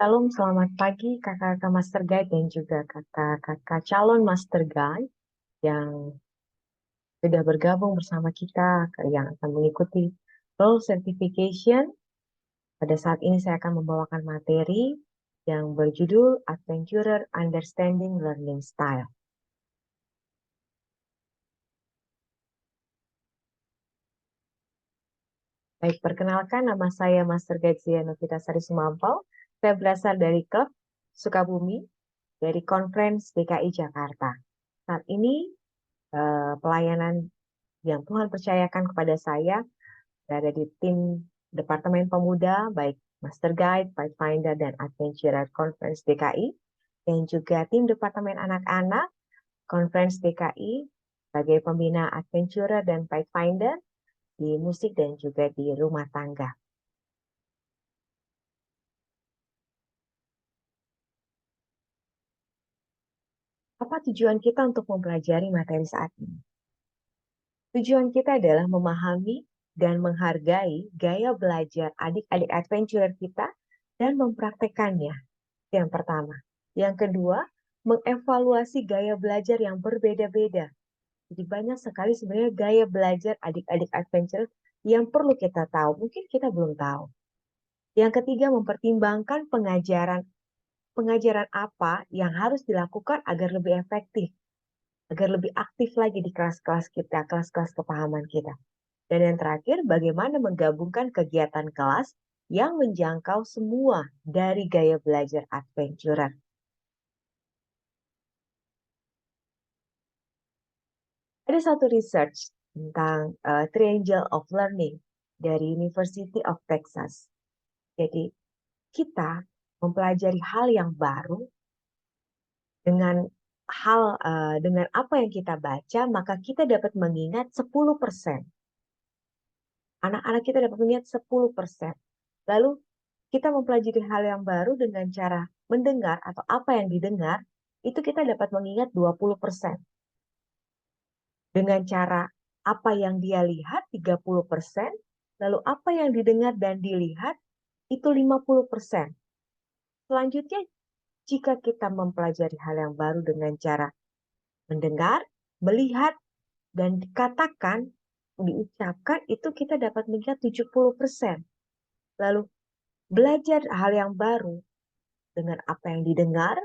Shalom, selamat pagi kakak-kakak Master Guide dan juga kakak-kakak calon Master Guide yang sudah bergabung bersama kita, yang akan mengikuti Role Certification. Pada saat ini saya akan membawakan materi yang berjudul Adventurer Understanding Learning Style. Baik, perkenalkan nama saya Master Guide Zia Novitasari Sumampau. Saya berasal dari klub Sukabumi, dari Conference DKI Jakarta. Saat ini pelayanan yang Tuhan percayakan kepada saya berada di tim Departemen Pemuda, baik Master Guide, Pathfinder, dan Adventurer Conference DKI, dan juga tim Departemen Anak-anak Conference DKI sebagai pembina Adventurer dan Pathfinder di musik dan juga di rumah tangga. Apa tujuan kita untuk mempelajari materi saat ini? Tujuan kita adalah memahami dan menghargai gaya belajar adik-adik adventurer kita dan mempraktekannya. Yang pertama. Yang kedua, mengevaluasi gaya belajar yang berbeda-beda. Jadi banyak sekali sebenarnya gaya belajar adik-adik adventure yang perlu kita tahu. Mungkin kita belum tahu. Yang ketiga, mempertimbangkan pengajaran apa yang harus dilakukan agar lebih efektif, agar lebih aktif lagi di kelas-kelas kita, kelas-kelas kepahaman kita. Dan yang terakhir, bagaimana menggabungkan kegiatan kelas yang menjangkau semua dari gaya belajar adventurer. Ada satu research tentang Triangle of Learning dari University of Texas. Jadi, kita mempelajari hal yang baru dengan dengan apa yang kita baca, maka kita dapat mengingat 10%. Anak-anak kita dapat mengingat 10%. Lalu, kita mempelajari hal yang baru dengan cara mendengar atau apa yang didengar, itu kita dapat mengingat 20%. Dengan cara apa yang dia lihat 30%, lalu apa yang didengar dan dilihat itu 50%. Selanjutnya, jika kita mempelajari hal yang baru dengan cara mendengar, melihat, dan dikatakan, diucapkan, itu kita dapat mengingat 70%. Lalu, belajar hal yang baru dengan apa yang didengar,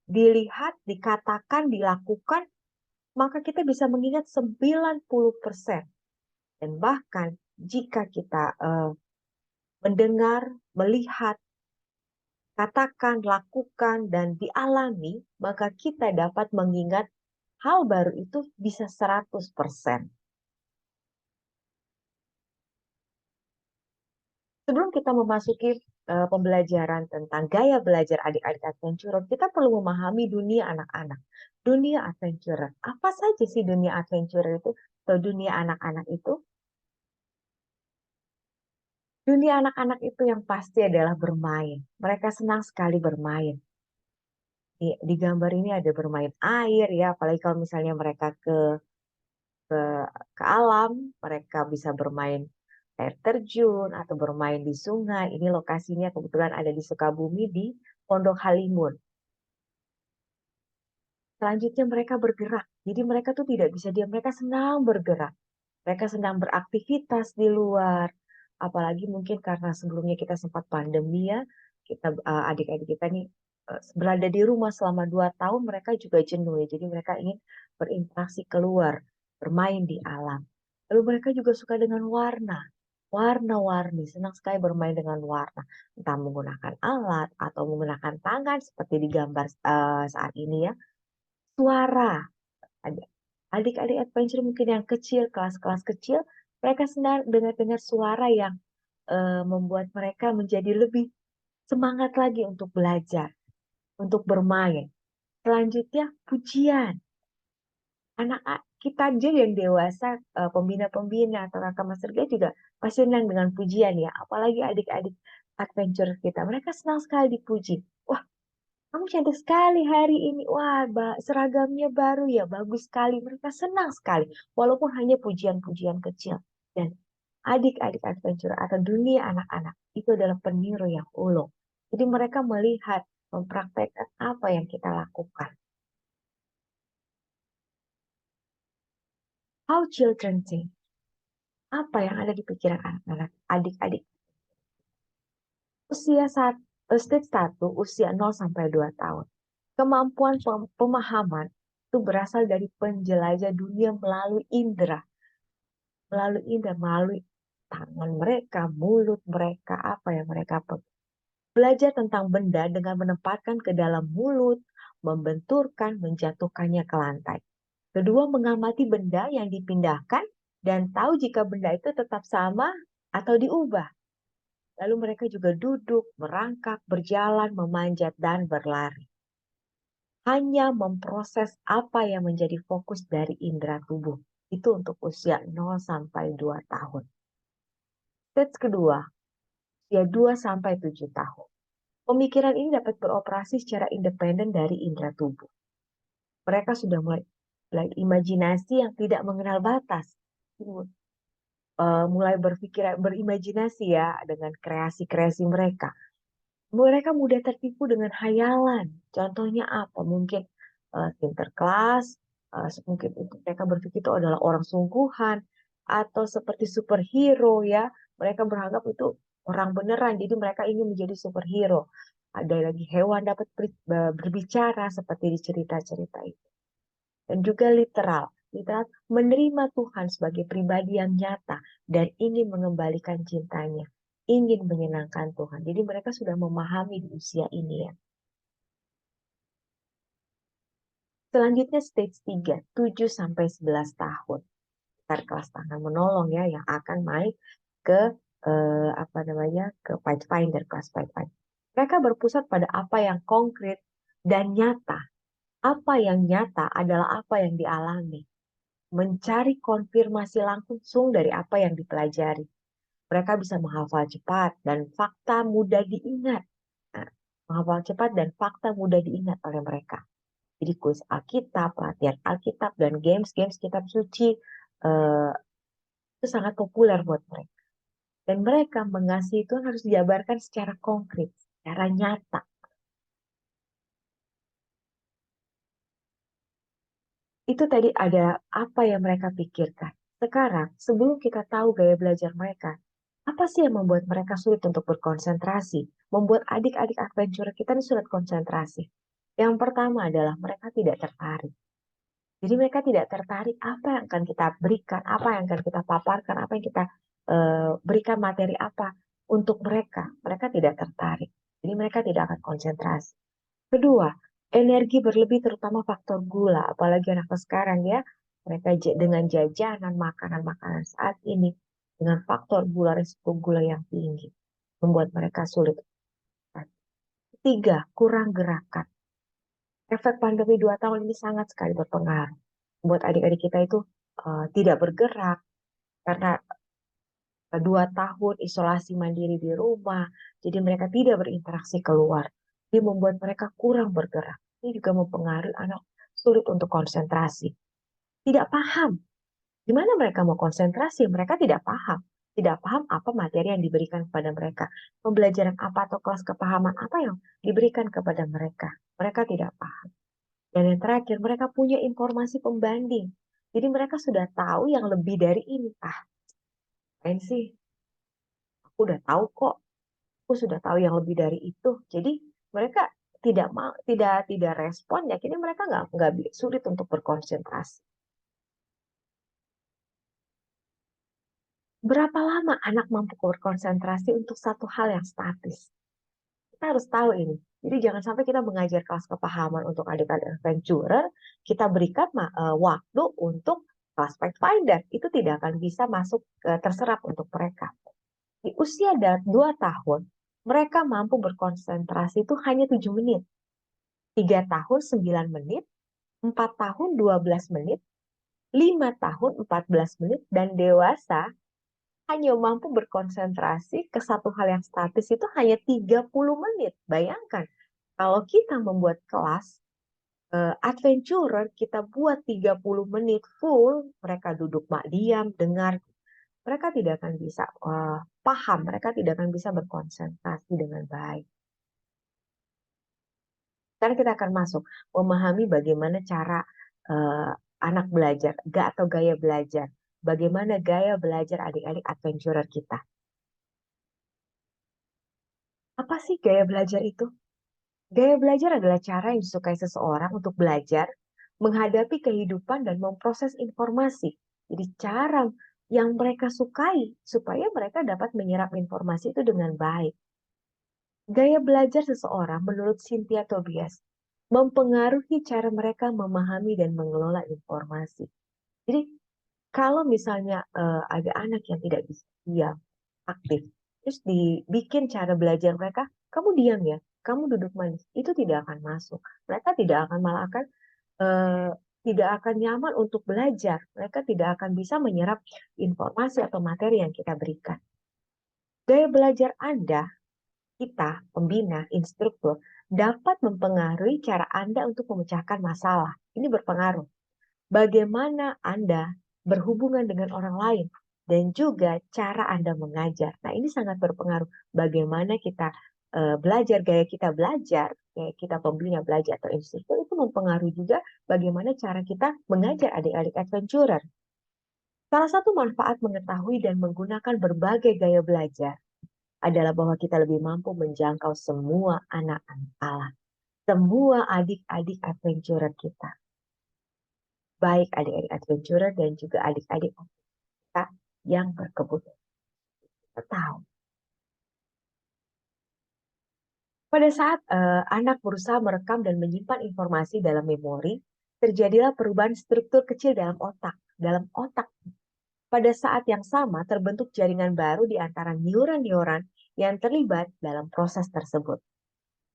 dilihat, dikatakan, dilakukan, maka kita bisa mengingat 90%. Dan bahkan jika kita mendengar, melihat, katakan, lakukan, dan dialami, maka kita dapat mengingat hal baru itu bisa 100%. Sebelum kita memasuki pembelajaran tentang gaya belajar adik-adik adventurer, kita perlu memahami dunia anak-anak. Dunia adventurer. Apa saja sih dunia adventurer itu? Atau dunia anak-anak itu? Dunia anak-anak itu yang pasti adalah bermain. Mereka senang sekali bermain. Di gambar ini ada bermain air ya, apalagi kalau misalnya mereka ke, ke alam, mereka bisa bermain air terjun atau bermain di sungai. Ini lokasinya kebetulan ada di Sukabumi di Pondok Halimun. Selanjutnya mereka bergerak. Jadi mereka tuh tidak bisa diam, mereka senang bergerak. Mereka senang beraktivitas di luar. Apalagi mungkin karena sebelumnya kita sempat pandemi ya, kita adik-adik kita nih berada di rumah selama 2 tahun, mereka juga jenuh ya. Jadi mereka ingin berinteraksi keluar, bermain di alam. Lalu mereka juga suka dengan warna, warna-warni, senang sekali bermain dengan warna, entah menggunakan alat atau menggunakan tangan seperti di gambar saat ini ya. Suara, adik-adik adventure mungkin yang kecil, kelas-kelas kecil, mereka senang dengar-dengar suara yang membuat mereka menjadi lebih semangat lagi untuk belajar, untuk bermain. Selanjutnya, pujian. Anak kita aja yang dewasa, pembina-pembina atau kakak master guide juga pasti senang dengan pujian ya. Apalagi adik-adik adventure kita. Mereka senang sekali dipuji. Wah, kamu cantik sekali hari ini. Wah, seragamnya baru ya, bagus sekali. Mereka senang sekali, walaupun hanya pujian-pujian kecil. Dan adik-adik adventure atau dunia anak-anak itu adalah peniru yang ulung. Jadi mereka melihat, mempraktekkan apa yang kita lakukan. How children think. Apa yang ada di pikiran anak-anak, adik-adik. Stage 1, usia 0 sampai 2 tahun. Kemampuan pemahaman itu berasal dari penjelajah dunia melalui tangan mereka, mulut mereka, apa yang mereka pegang. Belajar tentang benda dengan menempatkan ke dalam mulut, membenturkan, menjatuhkannya ke lantai. Kedua, mengamati benda yang dipindahkan dan tahu jika benda itu tetap sama atau diubah. Lalu mereka juga duduk, merangkak, berjalan, memanjat, dan berlari. Hanya memproses apa yang menjadi fokus dari indera tubuh. Itu untuk usia 0 sampai 2 tahun. Stage kedua, usia 2 sampai 7 tahun. Pemikiran ini dapat beroperasi secara independen dari indera tubuh. Mereka sudah mulai imajinasi yang tidak mengenal batas. Mulai berimajinasi ya dengan kreasi-kreasi mereka. Mereka mudah tertipu dengan hayalan. Contohnya apa? Mungkin Sinterklas, mungkin itu mereka berpikir itu adalah orang sungguhan atau seperti superhero ya. Mereka beranggap itu orang beneran, jadi mereka ingin menjadi superhero. Ada lagi hewan dapat berbicara seperti di cerita-cerita itu. Dan juga literal. Literal menerima Tuhan sebagai pribadi yang nyata dan ingin mengembalikan cintanya, ingin menyenangkan Tuhan. Jadi mereka sudah memahami di usia ini ya. Selanjutnya stage 3, 7 sampai 11 tahun. Kelas tangan menolong ya yang akan naik ke ke Pathfinder, kelas Pathfinder. Mereka berpusat pada apa yang konkret dan nyata. Apa yang nyata adalah apa yang dialami. Mencari konfirmasi langsung dari apa yang dipelajari. Mereka bisa menghafal cepat dan fakta mudah diingat. Nah, menghafal cepat dan fakta mudah diingat oleh mereka. Jadi kuis Alkitab, latihan Alkitab, dan games-games kitab suci itu sangat populer buat mereka. Dan mereka mengasihi Tuhan harus dijabarkan secara konkret, secara nyata. Itu tadi ada apa yang mereka pikirkan. Sekarang, sebelum kita tahu gaya belajar mereka, apa sih yang membuat mereka sulit untuk berkonsentrasi? Membuat adik-adik adventure kita ini sulit konsentrasi. Yang pertama adalah mereka tidak tertarik. Jadi mereka tidak tertarik apa yang akan kita berikan, apa yang akan kita paparkan, apa yang kita berikan materi apa untuk mereka. Mereka tidak tertarik. Jadi mereka tidak akan konsentrasi. Kedua, energi berlebih terutama faktor gula, apalagi anak sekarang ya. Mereka dengan jajanan, makanan-makanan saat ini, dengan faktor gula, risiko gula yang tinggi, membuat mereka sulit. Tiga, kurang gerakan. Efek pandemi 2 tahun ini sangat sekali berpengaruh. Buat adik-adik kita itu tidak bergerak, karena 2 tahun isolasi mandiri di rumah, jadi mereka tidak berinteraksi keluar. Ini membuat mereka kurang bergerak. Ini juga mempengaruhi anak sulit untuk konsentrasi. Tidak paham. Gimana mereka mau konsentrasi? Mereka tidak paham. Tidak paham apa materi yang diberikan kepada mereka. Pembelajaran apa atau kelas kepahaman apa yang diberikan kepada mereka. Mereka tidak paham. Dan yang terakhir, mereka punya informasi pembanding. Jadi mereka sudah tahu yang lebih dari ini. Main sih, aku udah tahu kok. Aku sudah tahu yang lebih dari itu. Jadi mereka tidak mau, tidak respon. Ya, kini mereka nggak sulit untuk berkonsentrasi. Berapa lama anak mampu berkonsentrasi untuk satu hal yang statis? Kita harus tahu ini. Jadi jangan sampai kita mengajar kelas kepahaman untuk adik-adik adventurer, kita berikan waktu untuk kelas Pathfinder. Itu tidak akan bisa masuk terserap untuk mereka. Di usia 2 tahun, mereka mampu berkonsentrasi itu hanya 7 menit. 3 tahun 9 menit, 4 tahun 12 menit, 5 tahun 14 menit, dan dewasa hanya mampu berkonsentrasi ke satu hal yang statis itu hanya 30 menit. Bayangkan, kalau kita membuat kelas adventurer, kita buat 30 menit full, mereka duduk diam, dengar, mereka tidak akan bisa paham, mereka tidak akan bisa berkonsentrasi dengan baik. Karena kita akan masuk memahami bagaimana cara eh, anak belajar, atau gaya belajar. Bagaimana gaya belajar adik-adik adventurer kita. Apa sih gaya belajar itu? Gaya belajar adalah cara yang disukai seseorang untuk belajar, menghadapi kehidupan, dan memproses informasi. Jadi cara yang mereka sukai supaya mereka dapat menyerap informasi itu dengan baik. Gaya belajar seseorang menurut Cynthia Tobias mempengaruhi cara mereka memahami dan mengelola informasi. Jadi kalau misalnya ada anak yang tidak bisa diam, aktif, terus dibikin cara belajar mereka, kamu diam ya, kamu duduk manis, itu tidak akan masuk. Mereka tidak akan malah akan eh, tidak akan nyaman untuk belajar. Mereka tidak akan bisa menyerap informasi atau materi yang kita berikan. Gaya belajar Anda, kita, pembina, instruktur, dapat mempengaruhi cara Anda untuk memecahkan masalah. Ini berpengaruh. Bagaimana Anda berhubungan dengan orang lain, dan juga cara Anda mengajar. Nah, ini sangat berpengaruh. Bagaimana kita belajar, gaya kita pembina belajar atau instruktur itu mempengaruhi juga bagaimana cara kita mengajar adik-adik adventurer. Salah satu manfaat mengetahui dan menggunakan berbagai gaya belajar adalah bahwa kita lebih mampu menjangkau semua anak-anak Allah, semua adik-adik adventurer kita, baik adik-adik adventurer dan juga adik-adik kita yang berkebutuhan. Kita tahu. Pada saat anak berusaha merekam dan menyimpan informasi dalam memori, terjadilah perubahan struktur kecil dalam otak. Dalam otak, pada saat yang sama terbentuk jaringan baru di antara neuron-neuron yang terlibat dalam proses tersebut.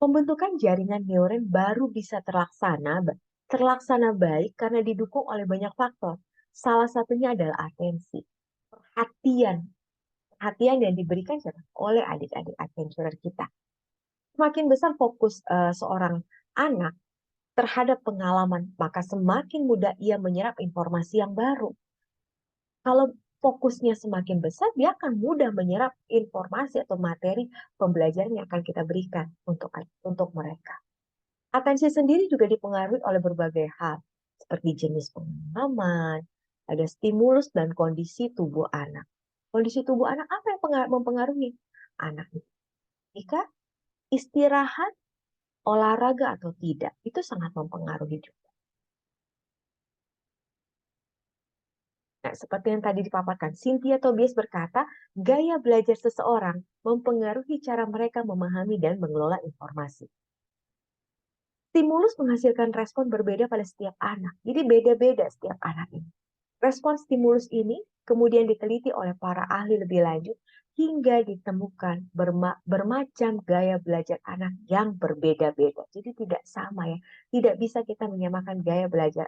Pembentukan jaringan neuron baru bisa terlaksana baik karena didukung oleh banyak faktor. Salah satunya adalah atensi, perhatian, perhatian yang diberikan oleh adik-adik adventurer kita. Semakin besar fokus seorang anak terhadap pengalaman, maka semakin mudah ia menyerap informasi yang baru. Kalau fokusnya semakin besar, dia akan mudah menyerap informasi atau materi pembelajaran yang akan kita berikan untuk mereka. Atensi sendiri juga dipengaruhi oleh berbagai hal, seperti jenis pengalaman, ada stimulus dan kondisi tubuh anak. Kondisi tubuh anak apa yang mempengaruhi? Anak jika istirahat, olahraga atau tidak, itu sangat mempengaruhi juga. Nah, seperti yang tadi dipaparkan, Cynthia Tobias berkata, gaya belajar seseorang mempengaruhi cara mereka memahami dan mengelola informasi. Stimulus menghasilkan respon berbeda pada setiap anak. Jadi beda-beda setiap anak ini. Respon stimulus ini kemudian diteliti oleh para ahli lebih lanjut hingga ditemukan bermacam gaya belajar anak yang berbeda-beda. Jadi tidak sama ya. Tidak bisa kita menyamakan gaya belajar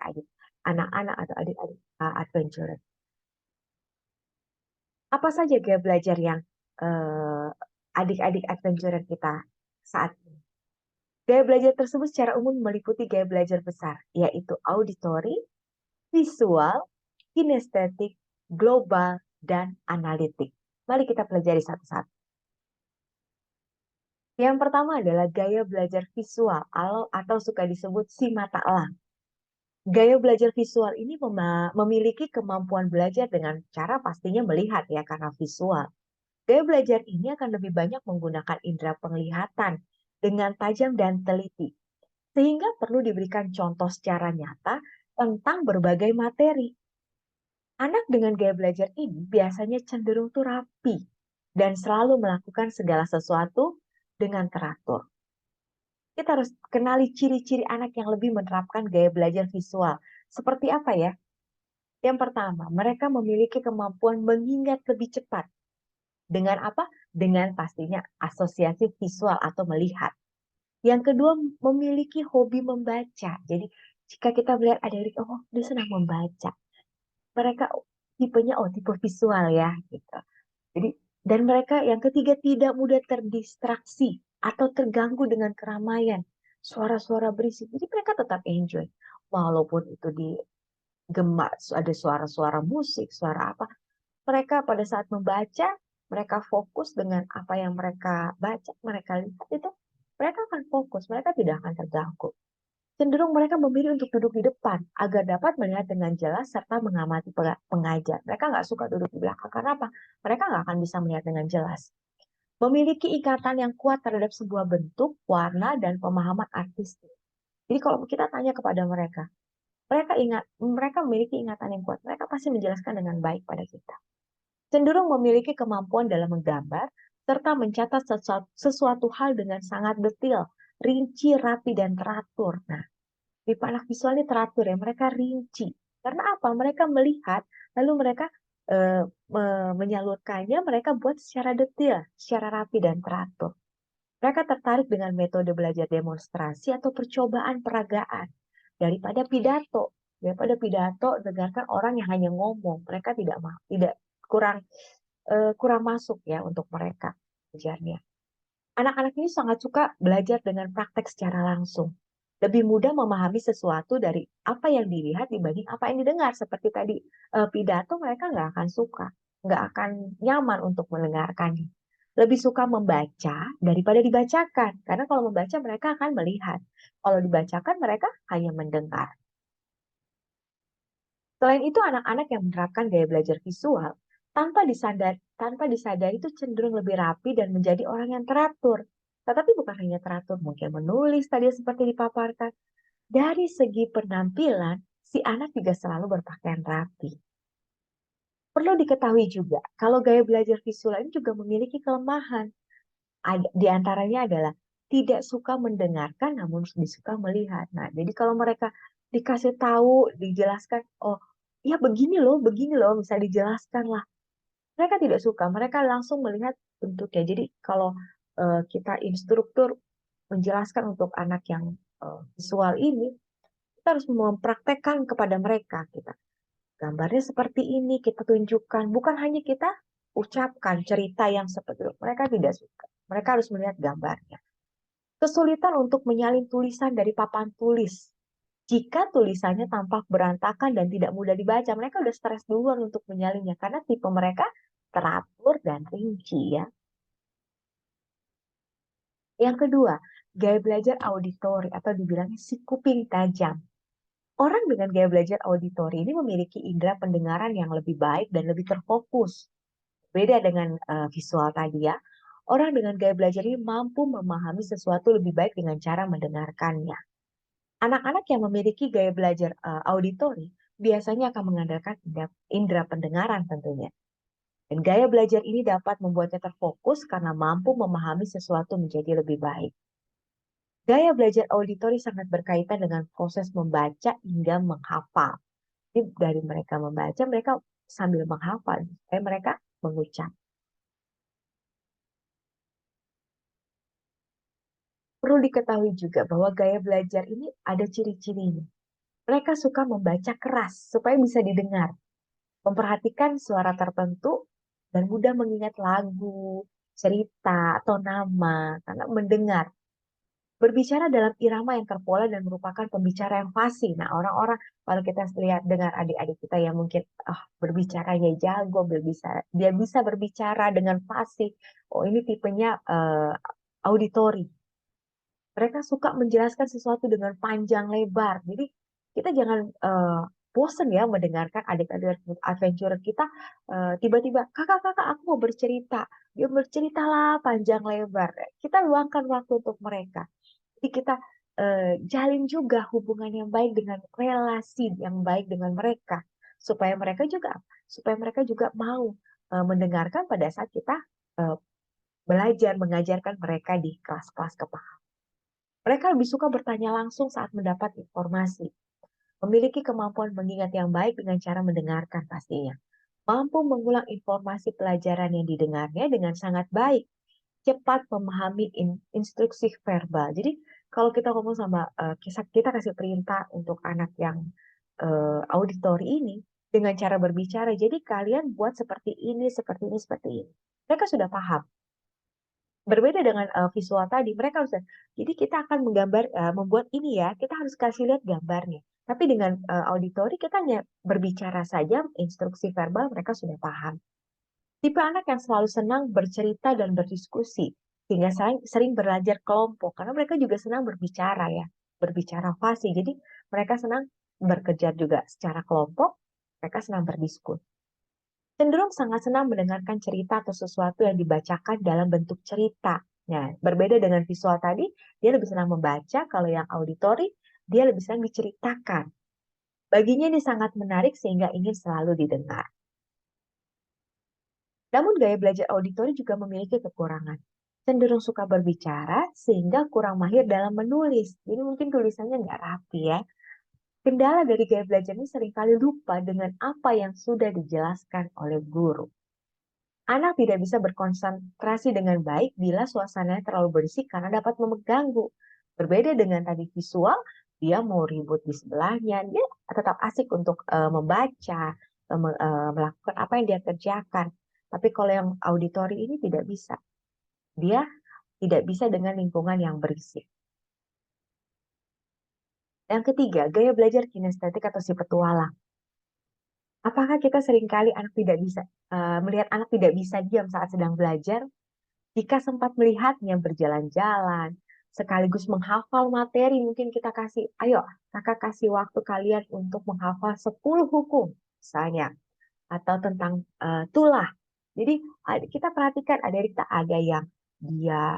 anak-anak atau adik-adik adventurer. Apa saja gaya belajar yang adik-adik adventurer kita saat ini? Gaya belajar tersebut secara umum meliputi gaya belajar besar, yaitu auditory, visual, kinestetik, global, dan analitik. Mari kita pelajari satu-satu. Yang pertama adalah gaya belajar visual atau suka disebut si mata elang. Gaya belajar visual ini memiliki kemampuan belajar dengan cara pastinya melihat ya karena visual. Gaya belajar ini akan lebih banyak menggunakan indera penglihatan dengan tajam dan teliti. Sehingga perlu diberikan contoh secara nyata tentang berbagai materi. Anak dengan gaya belajar ini biasanya cenderung tuh rapi dan selalu melakukan segala sesuatu dengan teratur. Kita harus kenali ciri-ciri anak yang lebih menerapkan gaya belajar visual. Seperti apa ya? Yang pertama, mereka memiliki kemampuan mengingat lebih cepat. Dengan apa? Dengan pastinya asosiasi visual atau melihat. Yang kedua, memiliki hobi membaca. Jadi, jika kita melihat adik-adik, oh, dia senang membaca. Mereka tipenya, oh, tipe visual ya, gitu. Jadi, dan mereka yang ketiga tidak mudah terdistraksi atau terganggu dengan keramaian, suara-suara berisik. Jadi mereka tetap enjoy. Walaupun itu di gemak, ada suara-suara musik, suara apa. Mereka pada saat membaca, mereka fokus dengan apa yang mereka baca, mereka lihat itu. mereka akan fokus, mereka tidak akan terganggu. Cenderung mereka memilih untuk duduk di depan agar dapat melihat dengan jelas serta mengamati pengajar. Mereka nggak suka duduk di belakang. Karena apa? Mereka nggak akan bisa melihat dengan jelas. Memiliki ikatan yang kuat terhadap sebuah bentuk, warna, dan pemahaman artistik. Jadi kalau kita tanya kepada mereka, mereka memiliki ingatan yang kuat. Mereka pasti menjelaskan dengan baik pada kita. Cenderung memiliki kemampuan dalam menggambar, serta mencatat sesuatu hal dengan sangat detail, rinci, rapi, dan teratur. Nah, di anak visual ini teratur ya, mereka rinci. Karena apa? Mereka melihat, lalu mereka menyalurkannya, mereka buat secara detail, secara rapi dan teratur. Mereka tertarik dengan metode belajar demonstrasi atau percobaan peragaan daripada pidato. Daripada pidato, dengarkan orang yang hanya ngomong. Mereka tidak kurang kurang masuk ya untuk mereka belajarnya. Anak-anak ini sangat suka belajar dengan praktek secara langsung. Lebih mudah memahami sesuatu dari apa yang dilihat dibanding apa yang didengar. Seperti tadi pidato mereka nggak akan suka, nggak akan nyaman untuk mendengarkannya. Lebih suka membaca daripada dibacakan. Karena kalau membaca mereka akan melihat. Kalau dibacakan mereka hanya mendengar. Selain itu, anak-anak yang menerapkan gaya belajar visual tanpa disadari itu cenderung lebih rapi dan menjadi orang yang teratur. Tetapi bukan hanya teratur, mungkin menulis tadi seperti dipaparkan. Dari segi penampilan, si anak juga selalu berpakaian rapi. Perlu diketahui juga, kalau gaya belajar visual ini juga memiliki kelemahan. Di antaranya adalah tidak suka mendengarkan namun suka melihat. Nah, jadi kalau mereka dikasih tahu, dijelaskan, oh ya begini loh, bisa dijelaskan lah. Mereka tidak suka, mereka langsung melihat bentuknya. Jadi kalau kita instruktur menjelaskan untuk anak yang visual ini, kita harus mempraktekkan kepada mereka. Kita gambarnya seperti ini, kita tunjukkan. Bukan hanya kita ucapkan cerita yang seperti itu. Mereka tidak suka. Mereka harus melihat gambarnya. Kesulitan untuk menyalin tulisan dari papan tulis. Jika tulisannya tampak berantakan dan tidak mudah dibaca, mereka udah stres duluan untuk menyalinnya karena tipe mereka teratur dan rinci ya. Yang kedua, gaya belajar auditori atau dibilangnya si kuping tajam. Orang dengan gaya belajar auditori ini memiliki indera pendengaran yang lebih baik dan lebih terfokus. Beda dengan visual tadi ya. Orang dengan gaya belajar ini mampu memahami sesuatu lebih baik dengan cara mendengarkannya. Anak-anak yang memiliki gaya belajar auditori biasanya akan mengandalkan indera pendengaran tentunya. Dan gaya belajar ini dapat membuatnya terfokus karena mampu memahami sesuatu menjadi lebih baik. Gaya belajar auditori sangat berkaitan dengan proses membaca hingga menghafal. Jadi dari mereka membaca, mereka sambil menghafal, supaya mereka mengucap. Perlu diketahui juga bahwa gaya belajar ini ada ciri-cirinya. Mereka suka membaca keras supaya bisa didengar, memperhatikan suara tertentu, dan mudah mengingat lagu, cerita, atau nama karena mendengar. Berbicara dalam irama yang terpola dan merupakan pembicara yang fasih. Nah, orang-orang kalau kita lihat dengar adik-adik kita yang mungkin berbicaranya jago, dia bisa berbicara dengan fasih. Oh, ini tipenya auditori. Mereka suka menjelaskan sesuatu dengan panjang lebar. Jadi kita jangan bosen ya mendengarkan adik-adik adventure kita tiba-tiba kakak-kakak aku mau bercerita. Dia berceritalah panjang lebar. Kita luangkan waktu untuk mereka. Jadi kita jalin juga hubungan yang baik dengan relasi yang baik dengan mereka supaya mereka juga mau mendengarkan pada saat kita eh, belajar mengajarkan mereka di kelas-kelas kepala. Mereka lebih suka bertanya langsung saat mendapat informasi. Memiliki kemampuan mengingat yang baik dengan cara mendengarkan pastinya. Mampu mengulang informasi pelajaran yang didengarnya dengan sangat baik. Cepat memahami instruksi verbal. Jadi kalau kita ngomong sama kita kasih perintah untuk anak yang auditori ini dengan cara berbicara. Jadi kalian buat seperti ini, seperti ini, seperti ini. Mereka sudah paham. Berbeda dengan visual tadi, mereka harus. Jadi kita akan membuat ini ya. Kita harus kasih lihat gambarnya. Tapi dengan auditori kita hanya berbicara saja, instruksi verbal mereka sudah paham. Tipe anak yang selalu senang bercerita dan berdiskusi. sehingga sering belajar kelompok karena mereka juga senang berbicara ya, berbicara fasih. Jadi mereka senang bekerja juga secara kelompok, mereka senang berdiskusi. Cenderung sangat senang mendengarkan cerita atau sesuatu yang dibacakan dalam bentuk cerita. Nah, berbeda dengan visual tadi, dia lebih senang membaca, kalau yang auditory, dia lebih senang diceritakan. Baginya ini sangat menarik sehingga ingin selalu didengar. Namun gaya belajar auditori juga memiliki kekurangan. Cenderung suka berbicara sehingga kurang mahir dalam menulis. Jadi mungkin tulisannya nggak rapi ya. Kendala dari gaya belajar ini seringkali lupa dengan apa yang sudah dijelaskan oleh guru. Anak tidak bisa berkonsentrasi dengan baik bila suasananya terlalu berisik karena dapat mengganggu. Berbeda dengan tadi visual, dia mau ribut di sebelahnya, dia tetap asik untuk membaca, melakukan apa yang dia kerjakan. Tapi kalau yang auditori ini tidak bisa. Dia tidak bisa dengan lingkungan yang berisik. Yang ketiga, gaya belajar kinestetik atau si petualang. Apakah kita seringkali anak tidak bisa melihat anak tidak bisa diam saat sedang belajar? Jika sempat melihatnya berjalan-jalan, sekaligus menghafal materi, mungkin kita kasih, ayo kakak kasih waktu kalian untuk menghafal 10 hukum, misalnya, atau tentang tulah. Jadi kita perhatikan ada yang dia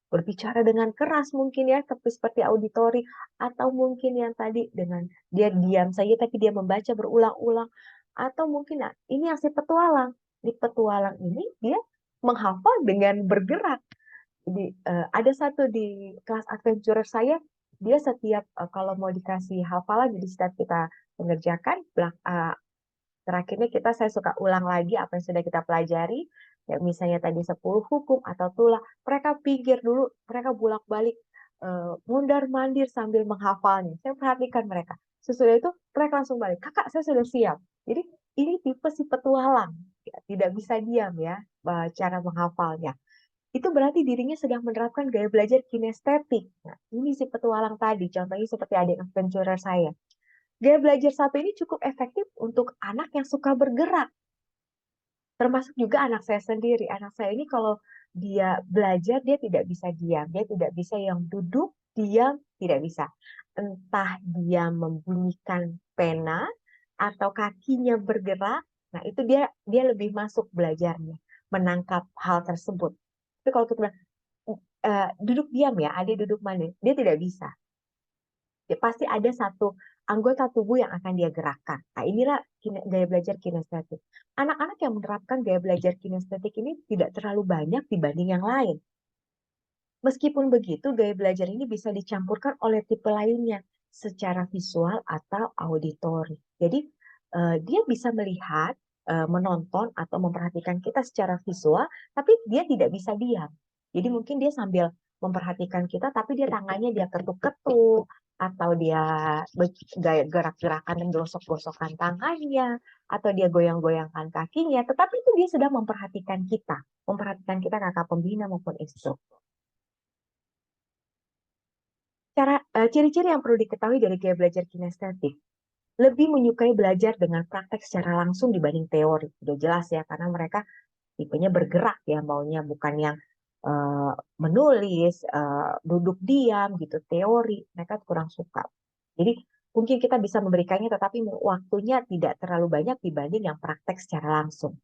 berbicara dengan keras mungkin ya, tapi seperti auditori, atau mungkin yang tadi dengan dia diam saja tapi dia membaca berulang-ulang, atau mungkin nah, ini yang si petualang. Di petualang ini dia menghafal dengan bergerak. Jadi ada satu di kelas adventurer saya, dia setiap kalau mau dikasih hafalan, jadi setiap kita mengerjakan, terakhirnya saya suka ulang lagi apa yang sudah kita pelajari. Ya, misalnya tadi 10 hukum atau tulah, mereka pikir dulu, mereka bolak-balik mundar-mandir sambil menghafalnya. Saya perhatikan mereka. Sesudah itu mereka langsung balik, kakak saya sudah siap. Jadi ini tipe si petualang, ya, tidak bisa diam ya cara menghafalnya. Itu berarti dirinya sedang menerapkan gaya belajar kinestetik. Nah, ini si petualang tadi, contohnya seperti adik adventurer saya. Gaya belajar satu ini cukup efektif untuk anak yang suka bergerak. Termasuk juga anak saya sendiri. Anak saya ini kalau dia belajar, dia tidak bisa diam. Dia tidak bisa yang duduk, diam, tidak bisa. Entah dia membunyikan pena atau kakinya bergerak, nah itu dia lebih masuk belajarnya, menangkap hal tersebut. Tapi kalau kita bilang, duduk diam ya, adik duduk mana? Dia tidak bisa. Ya, pasti ada satu anggota tubuh yang akan dia gerakkan. Nah, inilah gaya belajar kinestetik. Anak-anak yang menerapkan gaya belajar kinestetik ini tidak terlalu banyak dibanding yang lain. Meskipun begitu, gaya belajar ini bisa dicampurkan oleh tipe lainnya secara visual atau auditori. Jadi, dia bisa melihat, menonton, atau memperhatikan kita secara visual, tapi dia tidak bisa diam. Jadi mungkin dia sambil memperhatikan kita, tapi dia tangannya dia ketuk-ketuk, atau dia gerak-gerakan dan gosok-gosokan tangannya, atau dia goyang-goyangkan kakinya, tetapi itu dia sedang memperhatikan kita kakak pembina maupun instruktur. Ciri-ciri yang perlu diketahui dari gaya belajar kinestetik, lebih menyukai belajar dengan praktek secara langsung dibanding teori. Sudah jelas ya, karena mereka tipenya bergerak ya, maunya bukan yang menulis, duduk diam gitu, teori. Mereka kurang suka. Jadi mungkin kita bisa memberikannya, tetapi waktunya tidak terlalu banyak dibanding yang praktek secara langsung.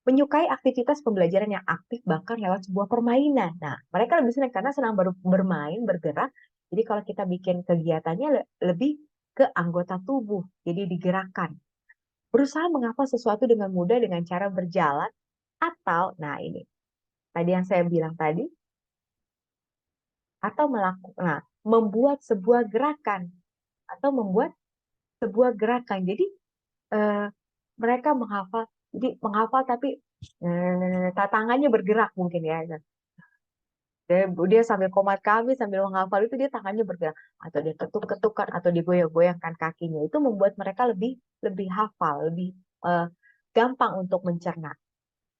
Menyukai aktivitas pembelajaran yang aktif bahkan lewat sebuah permainan. Nah, mereka lebih senang karena senang bermain, bergerak. Jadi kalau kita bikin kegiatannya lebih ke anggota tubuh, jadi digerakkan. Berusaha menghafal sesuatu dengan mudah dengan cara berjalan atau, nah ini, tadi yang saya bilang tadi, atau melakukan, membuat sebuah gerakan, atau membuat sebuah gerakan. Jadi eh, mereka menghafal, jadi menghafal tapi tangannya bergerak mungkin ya. Dia sambil komat kami, sambil menghafal itu dia tangannya bergerak. Atau dia ketuk-ketukan, atau digoyang-goyangkan kakinya. Itu membuat mereka lebih lebih hafal, lebih eh, gampang untuk mencerna.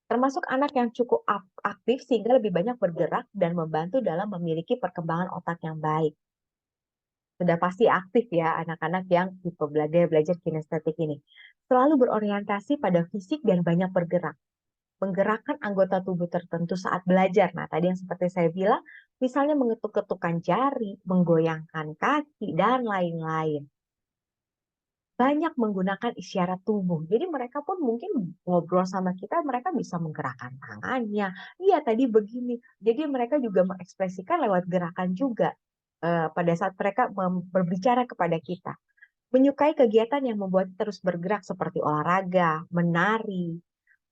Termasuk anak yang cukup aktif sehingga lebih banyak bergerak dan membantu dalam memiliki perkembangan otak yang baik. Sudah pasti aktif ya anak-anak yang tipe belajar kinestetik ini. Selalu berorientasi pada fisik dan banyak bergerak. menggerakkan anggota tubuh tertentu saat belajar. Nah, tadi yang seperti saya bilang, misalnya mengetuk-ketukkan jari, menggoyangkan kaki, dan lain-lain. Banyak menggunakan isyarat tubuh. Jadi mereka pun mungkin ngobrol sama kita, mereka bisa menggerakkan tangannya. Iya, tadi begini. Jadi mereka juga mengekspresikan lewat gerakan juga pada saat mereka berbicara kepada kita. Menyukai kegiatan yang membuat terus bergerak seperti olahraga, menari,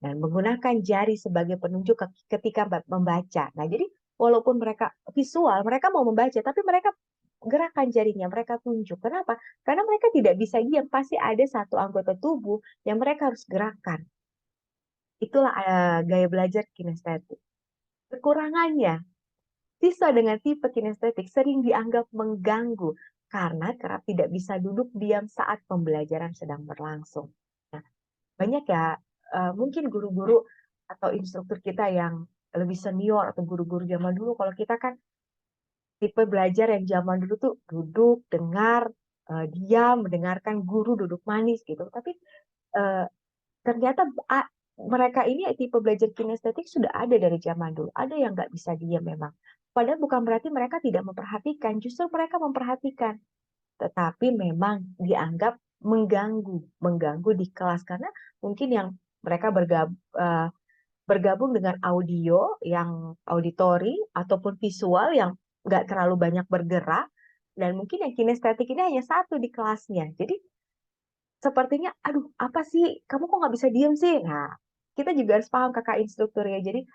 dan menggunakan jari sebagai penunjuk ketika membaca. Nah, jadi walaupun mereka visual, mereka mau membaca, tapi mereka gerakan jarinya, mereka tunjuk. Kenapa? Karena mereka tidak bisa diam, pasti ada satu anggota tubuh yang mereka harus gerakan. Itulah gaya belajar kinestetik. Kekurangannya, siswa dengan tipe kinestetik sering dianggap mengganggu karena kerap tidak bisa duduk diam saat pembelajaran sedang berlangsung. Nah, banyak ya, mungkin guru-guru atau instruktur kita yang lebih senior atau guru-guru zaman dulu, kalau kita kan tipe belajar yang zaman dulu tuh duduk, dengar, diam, mendengarkan guru duduk manis gitu. Tapi eh, ternyata mereka ini tipe belajar kinestetik sudah ada dari zaman dulu. Ada yang nggak bisa diam memang. Padahal bukan berarti mereka tidak memperhatikan, justru mereka memperhatikan. Tetapi memang dianggap mengganggu di kelas karena mungkin yang mereka bergabung dengan audio yang auditori ataupun visual yang nggak terlalu banyak bergerak, dan mungkin yang kinestetik ini hanya satu di kelasnya. Jadi sepertinya, aduh, apa sih, kamu kok nggak bisa diem sih? Nah, kita juga harus paham kakak instruktur ya. Jadi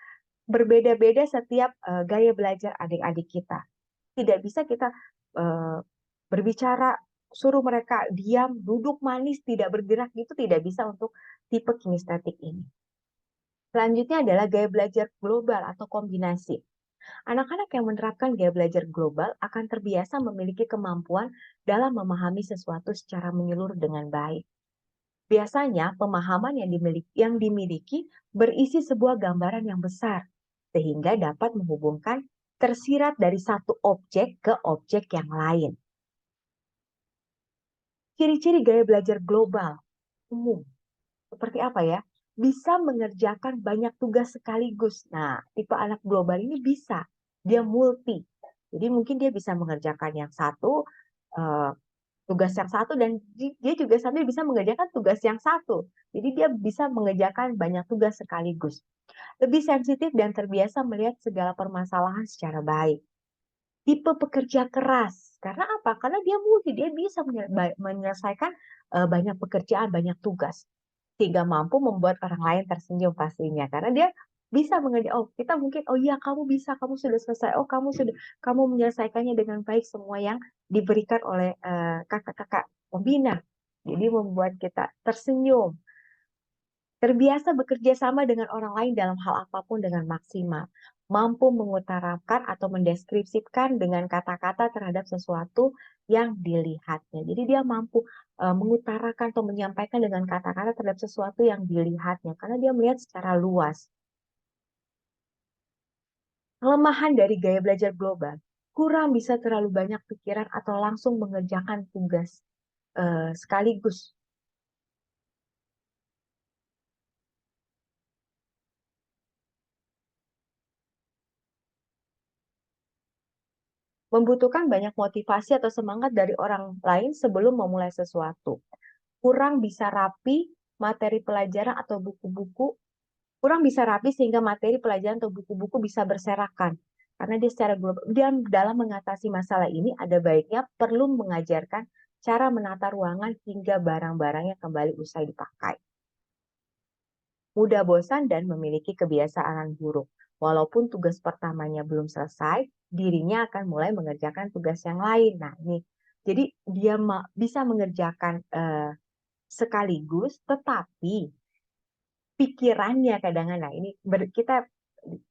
berbeda-beda setiap gaya belajar adik-adik kita. Tidak bisa kita uh, berbicara, suruh mereka diam, duduk manis, tidak bergerak, gitu tidak bisa untuk tipe kinestetik ini. Selanjutnya adalah gaya belajar global atau kombinasi. Anak-anak yang menerapkan gaya belajar global akan terbiasa memiliki kemampuan dalam memahami sesuatu secara menyeluruh dengan baik. Biasanya, pemahaman yang dimiliki berisi sebuah gambaran yang besar, sehingga dapat menghubungkan tersirat dari satu objek ke objek yang lain. Ciri-ciri gaya belajar global umum seperti apa ya? Bisa mengerjakan banyak tugas sekaligus. Nah, tipe anak global ini bisa. Dia multi. Jadi mungkin dia bisa mengerjakan yang satu, eh, tugas yang satu, dan dia juga sambil bisa mengerjakan tugas yang satu. Jadi dia bisa mengerjakan banyak tugas sekaligus. Lebih sensitif dan terbiasa melihat segala permasalahan secara baik. Tipe pekerja keras. Karena apa? Karena dia multi, dia bisa menyelesaikan banyak pekerjaan, banyak tugas. Sehingga mampu membuat orang lain tersenyum pastinya. Karena dia bisa mengerjakan, oh kita mungkin, oh iya kamu bisa, kamu sudah selesai, oh kamu menyelesaikannya dengan baik semua yang diberikan oleh kakak-kakak pembina. Jadi membuat kita tersenyum. Terbiasa bekerja sama dengan orang lain dalam hal apapun dengan maksimal. Mampu mengutarakan atau mendeskripsikan dengan kata-kata terhadap sesuatu yang dilihatnya. Jadi dia mampu mengutarakan atau menyampaikan dengan kata-kata terhadap sesuatu yang dilihatnya. Karena dia melihat secara luas. Kelemahan dari gaya belajar global, kurang bisa terlalu banyak pikiran atau langsung mengerjakan tugas sekaligus. Membutuhkan banyak motivasi atau semangat dari orang lain sebelum memulai sesuatu. Kurang bisa rapi materi pelajaran atau buku-buku, kurang bisa rapi sehingga materi pelajaran atau buku-buku bisa berserakan. Karena dia secara global, dan dalam mengatasi masalah ini ada baiknya perlu mengajarkan cara menata ruangan hingga barang-barangnya kembali usai dipakai. Mudah bosan dan memiliki kebiasaan buruk. Walaupun tugas pertamanya belum selesai, dirinya akan mulai mengerjakan tugas yang lain. Nah, ini jadi dia bisa mengerjakan sekaligus, tetapi pikirannya kadang-kadang, nah ini kita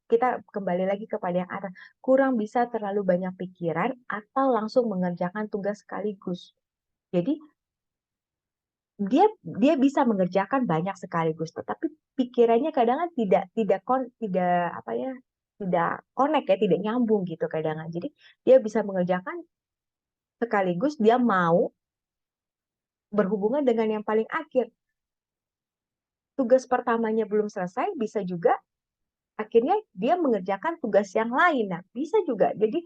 kita kembali lagi kepada yang atas, kurang bisa terlalu banyak pikiran atau langsung mengerjakan tugas sekaligus. Jadi dia dia bisa mengerjakan banyak sekaligus, tetapi pikirannya kadang-kadang tidak apa ya, tidak connect ya, tidak nyambung gitu kadang-kadang. Jadi dia bisa mengerjakan sekaligus, dia mau berhubungan dengan yang paling akhir. tugas pertamanya belum selesai, bisa juga akhirnya dia mengerjakan tugas yang lain. Nah, bisa juga. Jadi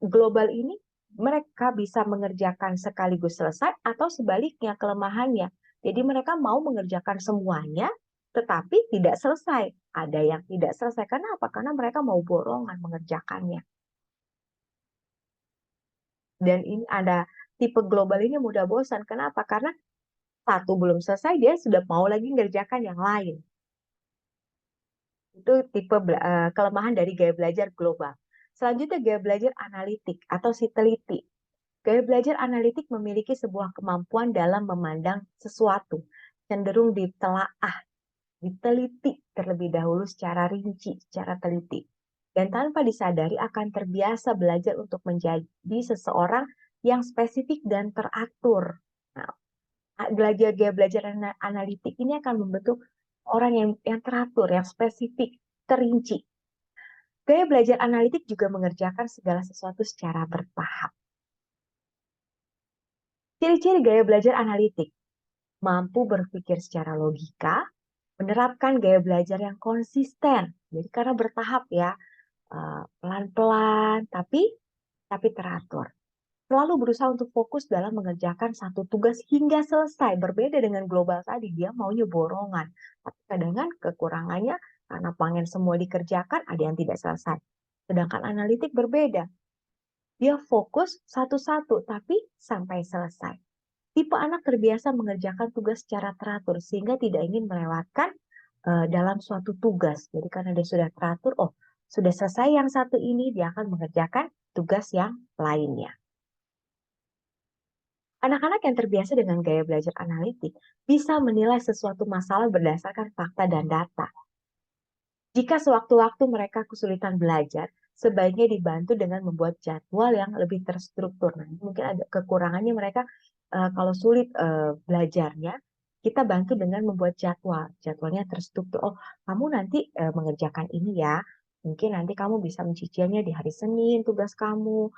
global ini mereka bisa mengerjakan sekaligus selesai atau sebaliknya kelemahannya. Jadi mereka mau mengerjakan semuanya tetapi tidak selesai. Ada yang tidak selesai. Karena apa? Karena mereka mau borongan mengerjakannya. Dan ini ada tipe global ini mudah bosan. Kenapa? Karena satu belum selesai, dia sudah mau lagi ngerjakan yang lain. Itu tipe kelemahan dari gaya belajar global. Selanjutnya gaya belajar analitik atau si teliti. Gaya belajar analitik memiliki sebuah kemampuan dalam memandang sesuatu, cenderung ditelaah, diteliti terlebih dahulu secara rinci, secara teliti. Dan tanpa disadari akan terbiasa belajar untuk menjadi seseorang yang spesifik dan teratur. Nah, belajar gaya belajar analitik ini akan membentuk orang yang teratur, yang spesifik, terinci. Gaya belajar analitik juga mengerjakan segala sesuatu secara bertahap. Ciri-ciri gaya belajar analitik: mampu berpikir secara logika, menerapkan gaya belajar yang konsisten. Jadi karena bertahap ya, pelan-pelan tapi teratur. Selalu berusaha untuk fokus dalam mengerjakan satu tugas hingga selesai. Berbeda dengan global tadi, dia maunya borongan. Tapi kadang kan kekurangannya karena pengen semua dikerjakan, ada yang tidak selesai. Sedangkan analitik berbeda. Dia fokus satu-satu, tapi sampai selesai. Tipe anak terbiasa mengerjakan tugas secara teratur, sehingga tidak ingin melewatkan dalam suatu tugas. Jadi karena dia sudah teratur, oh sudah selesai yang satu ini, dia akan mengerjakan tugas yang lainnya. Anak-anak yang terbiasa dengan gaya belajar analitik bisa menilai sesuatu masalah berdasarkan fakta dan data. Jika sewaktu-waktu mereka kesulitan belajar, sebaiknya dibantu dengan membuat jadwal yang lebih terstruktur. Nah, mungkin ada kekurangannya mereka kalau sulit belajarnya, kita bantu dengan membuat jadwal. Jadwalnya terstruktur. Oh, kamu nanti mengerjakan ini ya. Mungkin nanti kamu bisa mencicilnya di hari Senin tugas kamu.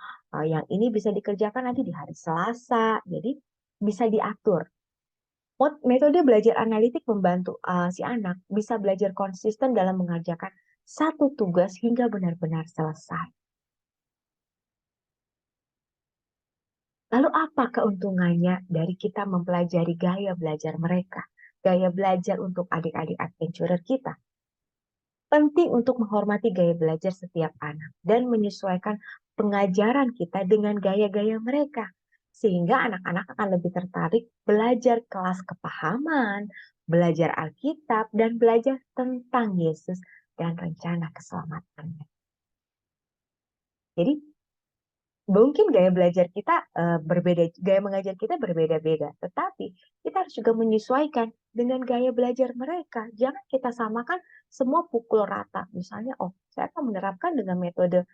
Yang ini bisa dikerjakan nanti di hari Selasa. Jadi bisa diatur. Metode belajar analitik membantu si anak bisa belajar konsisten dalam mengerjakan satu tugas hingga benar-benar selesai. Lalu apa keuntungannya dari kita mempelajari gaya belajar mereka? Gaya belajar untuk adik-adik adventurer kita. Penting untuk menghormati gaya belajar setiap anak dan menyesuaikan pengajaran kita dengan gaya-gaya mereka. Sehingga anak-anak akan lebih tertarik belajar kelas kepahaman, belajar Alkitab, dan belajar tentang Yesus dan rencana keselamatannya. Jadi mungkin gaya belajar kita berbeda, gaya mengajar kita berbeda-beda, tetapi kita harus juga menyesuaikan dengan gaya belajar mereka. Jangan kita samakan semua pukul rata. Misalnya, oh, saya akan menerapkan dengan metode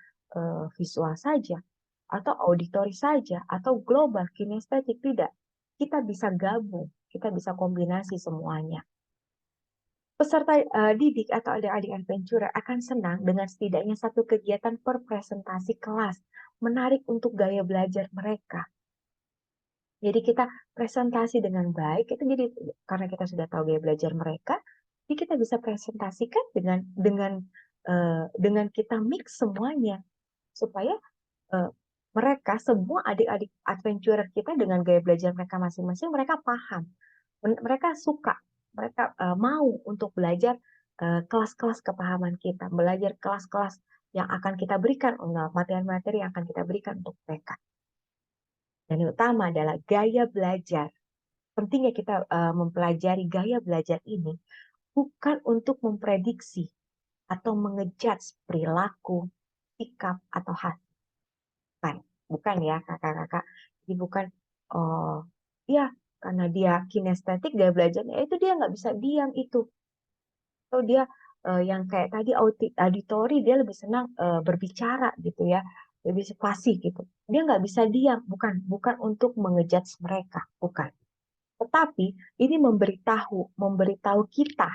visual saja, atau auditori saja, atau global, kinestetik, tidak. Kita bisa gabung, kita bisa kombinasi semuanya. Peserta didik atau adik-adik adventurer akan senang dengan setidaknya satu kegiatan per presentasi kelas, menarik untuk gaya belajar mereka. Jadi kita presentasi dengan baik, itu jadi karena kita sudah tahu gaya belajar mereka, jadi kita bisa presentasikan dengan kita mix semuanya supaya uh, mereka semua adik-adik adventurer kita dengan gaya belajar mereka masing-masing, mereka paham, mereka suka, mereka mau untuk belajar kelas-kelas kepahaman kita, belajar kelas-kelas yang akan kita berikan, materi-materi yang akan kita berikan untuk mereka. Dan yang utama adalah gaya belajar. Pentingnya kita mempelajari gaya belajar ini bukan untuk memprediksi atau mengejudge perilaku, sikap, atau hasil. Bukan ya kakak-kakak. Jadi bukan, oh ya karena dia kinestetik gaya belajarnya, itu dia nggak bisa diam itu. Atau dia yang kayak tadi auditori, dia lebih senang berbicara gitu ya, lebih fasih gitu. Dia nggak bisa diam, bukan untuk mengejudge mereka, bukan. Tetapi ini memberitahu kita,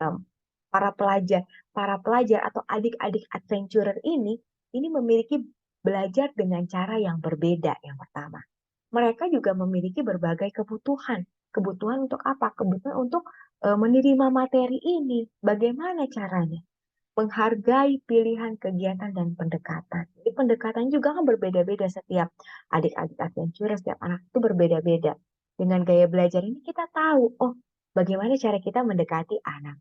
em, para pelajar, atau adik-adik adventurer ini memiliki belajar dengan cara yang berbeda. Yang pertama, mereka juga memiliki berbagai kebutuhan. Kebutuhan untuk apa? Kebutuhan untuk menerima materi ini, bagaimana caranya? Menghargai pilihan kegiatan dan pendekatan. Jadi pendekatan juga kan berbeda-beda setiap adik-adik adventure, setiap anak itu berbeda-beda. Dengan gaya belajar ini kita tahu, oh bagaimana cara kita mendekati anak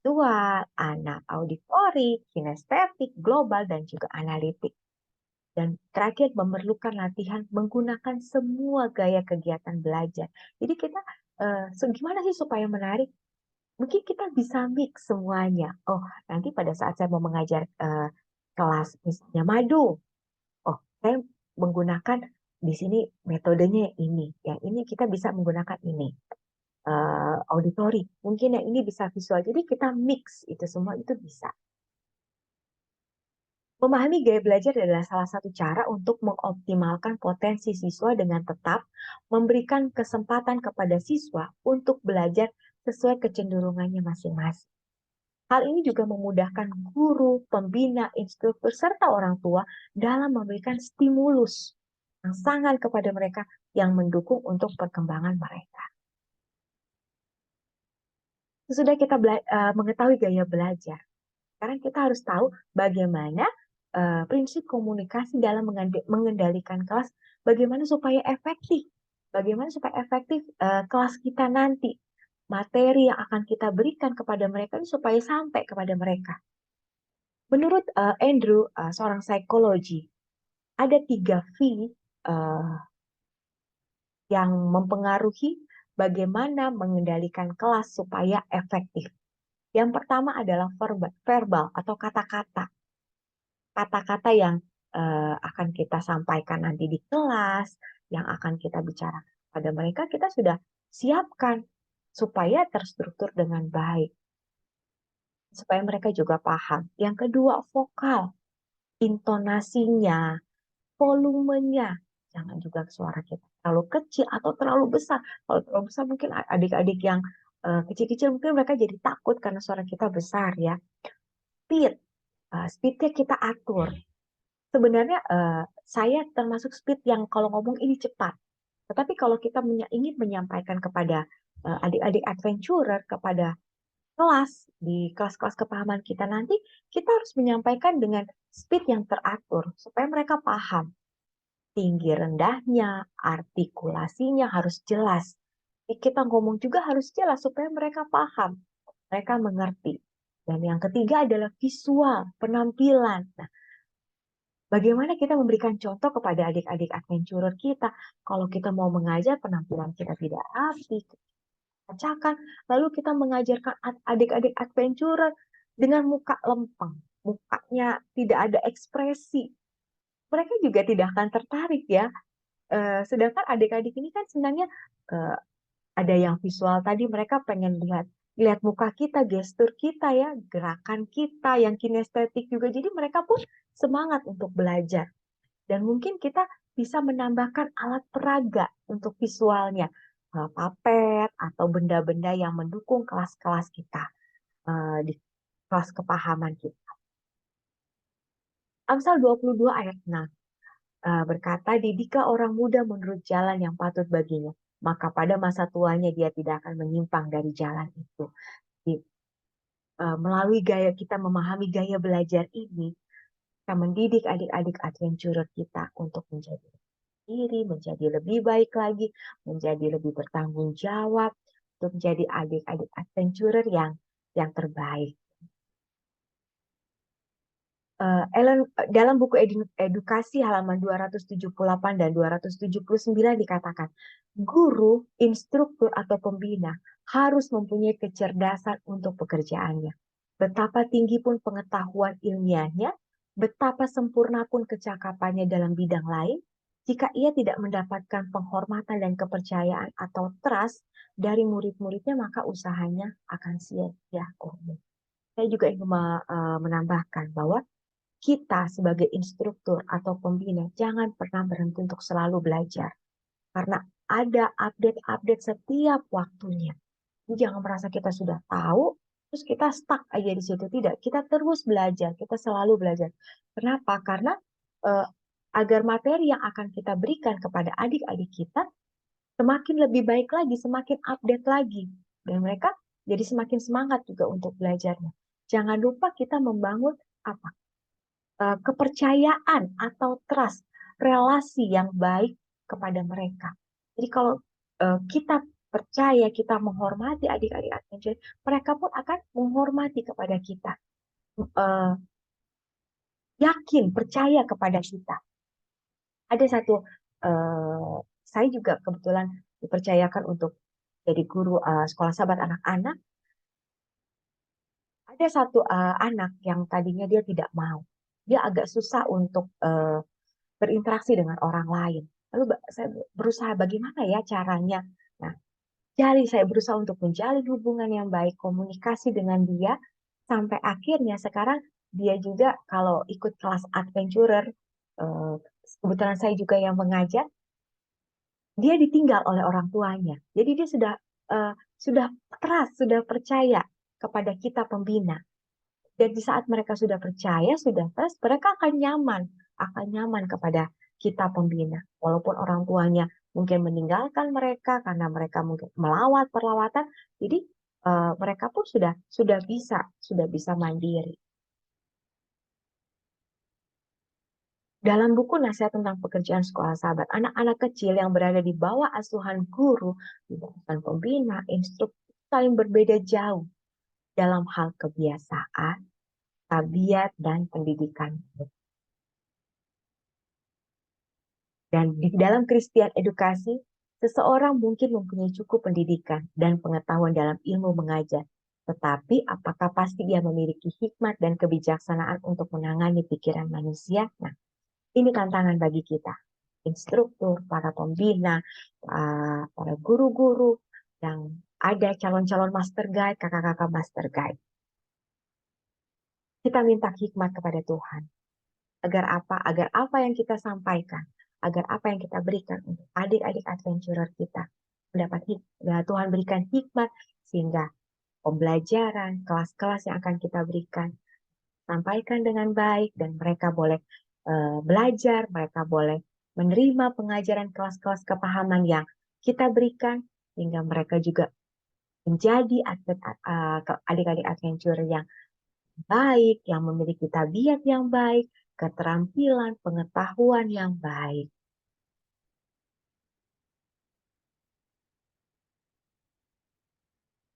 visual, anak auditorik, kinestetik, global, dan juga analitik. Dan terakhir memerlukan latihan menggunakan semua gaya kegiatan belajar. Jadi kita gimana sih supaya menarik? Mungkin kita bisa mix semuanya. Oh, nanti pada saat saya mau mengajar kelas misalnya madu, oh saya menggunakan di sini metodenya ini. Yang ini kita bisa menggunakan ini. Auditori, mungkin yang ini bisa visual. Jadi kita mix itu semua itu bisa. Memahami gaya belajar adalah salah satu cara untuk mengoptimalkan potensi siswa dengan tetap memberikan kesempatan kepada siswa untuk belajar sesuai kecenderungannya masing-masing. Hal ini juga memudahkan guru, pembina, instruktur, serta orang tua dalam memberikan stimulus yang sangat kepada mereka yang mendukung untuk perkembangan mereka. Sesudah kita mengetahui gaya belajar, sekarang kita harus tahu bagaimana prinsip komunikasi dalam mengendalikan kelas, bagaimana supaya efektif, kelas kita nanti, materi yang akan kita berikan kepada mereka supaya sampai kepada mereka. Menurut Andrew, seorang psikologi, ada 3 V yang mempengaruhi bagaimana mengendalikan kelas supaya efektif. Yang pertama adalah verbal atau kata-kata. Kata-kata yang akan kita sampaikan nanti di kelas, yang akan kita bicarakan pada mereka, kita sudah siapkan supaya terstruktur dengan baik. Supaya mereka juga paham. Yang kedua, vokal. Intonasinya, volumenya. Jangan juga suara kita terlalu kecil atau terlalu besar. Kalau terlalu besar mungkin adik-adik yang kecil-kecil mungkin mereka jadi takut karena suara kita besar ya. Speed, speednya kita atur. Sebenarnya saya termasuk speed yang kalau ngomong ini cepat. Tetapi kalau kita ingin menyampaikan kepada adik-adik adventurer, kepada kelas, di kelas-kelas kepahaman kita nanti, kita harus menyampaikan dengan speed yang teratur, supaya mereka paham. Tinggi rendahnya, artikulasinya harus jelas. Kita ngomong juga harus jelas, supaya mereka paham, mereka mengerti. Dan yang ketiga adalah visual, penampilan. Nah, bagaimana kita memberikan contoh kepada adik-adik adventurer kita? Kalau kita mau mengajar penampilan kita tidak rapi, acakan, lalu kita mengajarkan adik-adik adventurer dengan muka lempeng, mukanya tidak ada ekspresi, mereka juga tidak akan tertarik ya. Sedangkan adik-adik ini kan sebenarnya ada yang visual tadi, mereka pengen lihat muka kita, gestur kita ya, gerakan kita, yang kinestetik juga. Jadi mereka pun semangat untuk belajar. Dan mungkin kita bisa menambahkan alat peraga untuk visualnya, papet atau benda-benda yang mendukung kelas-kelas kita, di kelas kepahaman kita. Amsal 22 ayat 6 berkata, didiklah orang muda menurut jalan yang patut baginya, maka pada masa tuanya dia tidak akan menyimpang dari jalan itu. Jadi, melalui gaya kita memahami gaya belajar ini, kita mendidik adik-adik adventurer kita untuk menjadi diri, menjadi lebih baik lagi, menjadi lebih bertanggung jawab, untuk menjadi adik-adik adventurer yang terbaik. Dalam buku edukasi halaman 278 dan 279 dikatakan, guru, instruktur, atau pembina harus mempunyai kecerdasan untuk pekerjaannya. Betapa tinggi pun pengetahuan ilmiahnya, betapa sempurna pun kecakapannya dalam bidang lain, jika ia tidak mendapatkan penghormatan dan kepercayaan atau trust dari murid-muridnya, maka usahanya akan sia-sia. Saya juga ingin menambahkan bahwa kita sebagai instruktur atau pembina jangan pernah berhenti untuk selalu belajar. Karena ada update-update setiap waktunya. Jadi jangan merasa kita sudah tahu, terus kita stuck aja di situ. Tidak, kita terus belajar, kita selalu belajar. Kenapa? Karena eh, agar materi yang akan kita berikan kepada adik-adik kita semakin lebih baik lagi, semakin update lagi. Dan mereka jadi semakin semangat juga untuk belajarnya. Jangan lupa kita membangun apa? Kepercayaan atau trust, relasi yang baik kepada mereka. Jadi kalau kita percaya, kita menghormati adik-adik adventure, mereka pun akan menghormati kepada kita. Eh, Yakin, percaya kepada kita. Ada satu, eh, saya juga kebetulan dipercayakan untuk jadi guru sekolah sahabat anak-anak. Ada satu anak yang tadinya dia tidak mau. Dia agak susah untuk berinteraksi dengan orang lain. Lalu saya berusaha bagaimana ya caranya. Nah, saya berusaha untuk menjalin hubungan yang baik, komunikasi dengan dia, sampai akhirnya sekarang dia juga kalau ikut kelas adventurer, eh, kebetulan saya juga yang mengajar, dia ditinggal oleh orang tuanya. Jadi dia eh, sudah trust, sudah percaya kepada kita pembina. Dan di saat mereka sudah percaya, sudah trust, mereka akan nyaman kepada kita pembina. Walaupun orang tuanya mungkin meninggalkan mereka karena mereka mungkin melawat perlawatan, jadi mereka pun sudah bisa mandiri. Dalam buku nasihat tentang pekerjaan sekolah sahabat, anak-anak kecil yang berada di bawah asuhan guru, di bawah asuhan pembina, instruktur, saling berbeda jauh dalam hal kebiasaan, tabiat, dan pendidikan. Dan di dalam Christian edukasi, seseorang mungkin mempunyai cukup pendidikan dan pengetahuan dalam ilmu mengajar. Tetapi apakah pasti dia memiliki hikmat dan kebijaksanaan untuk menangani pikiran manusia? Nah, ini tantangan bagi kita. Instruktur, para pembina, para guru-guru, yang ada calon-calon master guide, kakak-kakak master guide. Kita minta hikmat kepada Tuhan. Agar apa? Agar apa yang kita sampaikan, agar apa yang kita berikan untuk adik-adik adventurer kita mendapat Tuhan berikan hikmat sehingga pembelajaran, kelas-kelas yang akan kita berikan sampaikan dengan baik dan mereka boleh belajar, mereka boleh menerima pengajaran kelas-kelas kepahaman yang kita berikan sehingga mereka juga menjadi adik-adik adventurer yang baik, yang memiliki tabiat yang baik, keterampilan, pengetahuan yang baik.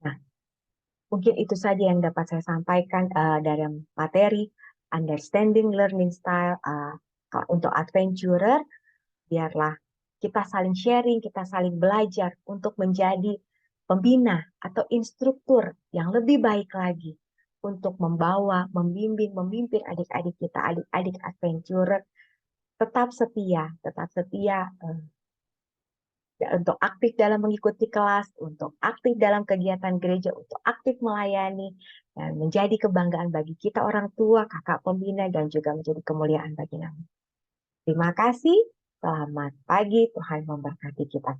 Nah, mungkin itu saja yang dapat saya sampaikan dari materi understanding learning style untuk adventurer. Biarlah kita saling sharing, kita saling belajar untuk menjadi pembina atau instruktur yang lebih baik lagi untuk membawa, membimbing, memimpin adik-adik kita, adik-adik adventurer tetap setia untuk aktif dalam mengikuti kelas, untuk aktif dalam kegiatan gereja, untuk aktif melayani, dan menjadi kebanggaan bagi kita orang tua, kakak pembina, dan juga menjadi kemuliaan bagi nama. Terima kasih, selamat pagi, Tuhan memberkati kita.